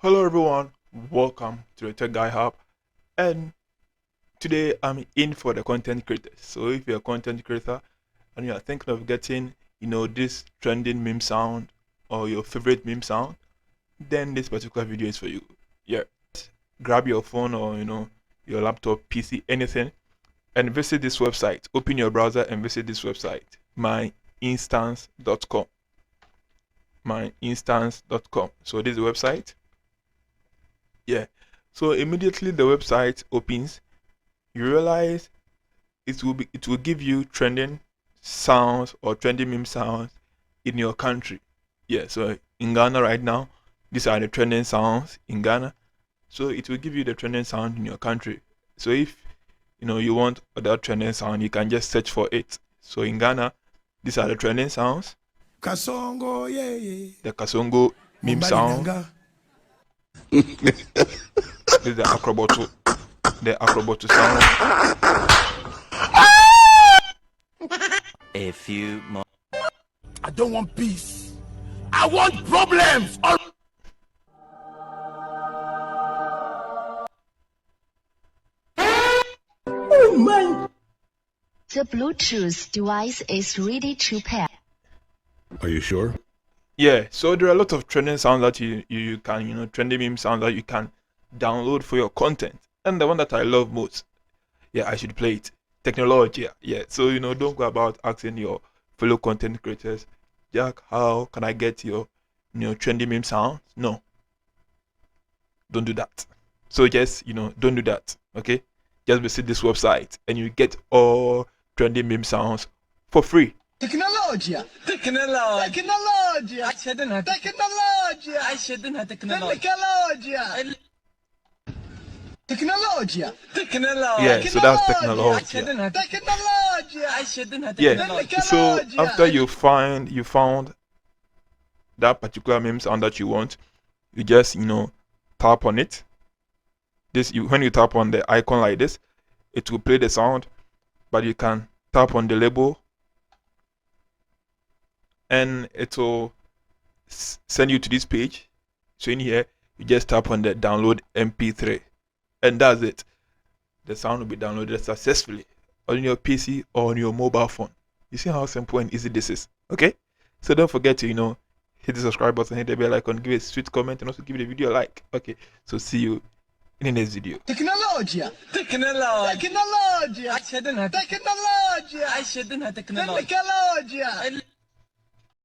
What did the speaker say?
Hello everyone, welcome to the Tech Guy Hub, and today I'm in for the content creators. So if you're a content creator and you are thinking of getting, this trending meme sound or your favorite meme sound, then this particular video is for you. Yeah, grab your phone or your laptop, PC, anything, and visit this website. Open your browser and visit this website, myinstance.com. Myinstance.com. So this is the website. Yeah. So immediately the website opens, you realize it will give you trending sounds or trending meme sounds in your country. Yeah. So in Ghana right now, these are the trending sounds in Ghana. So it will give you the trending sound in your country. So if you want that trending sound, you can just search for it. So in Ghana, these are the trending sounds. Kasongo, yeah. The Kasongo meme sound. This is the Acrobato. The Acrobato sound. A few more. I don't want peace. I want problems. Oh my. The Bluetooth device is ready to pair. Are you sure? Yeah, so there are a lot of trending sounds that you can, trending meme sounds that you can download for your content. And the one that I love most, yeah, I should play it. Technology, yeah. So, don't go about asking your fellow content creators, Jack, how can I get your, trending meme sounds? No. Don't do that. So just, don't do that, okay? Just visit this website and you get all trending meme sounds for free. تكنولوجيا تكنولوجيا تكنولوجيا عشدنها تكنولوجيا عشدنها تكنولوجيا تكنولوجيا تكنولوجيا Yeah, so that's technology. عشدنها تكنولوجيا عشدنها Yeah, تكنولوجيا so after you found that particular meme sound that you want, you just tap on it. When you tap on the icon like this, it will play the sound, but you can tap on the label and it will send you to this page. So in here, you just tap on the download MP3, and that's it. The sound will be downloaded successfully on your PC or on your mobile phone. You see how simple and easy this is, okay? So don't forget to hit the subscribe button, hit the bell icon, give a sweet comment, and also give the video a like. Okay, so see you in the next video. تكنولوجيا تكنولوجيا تكنولوجيا عشدنها تكنولوجيا عشدنها تكنولوجيا تكنولوجيا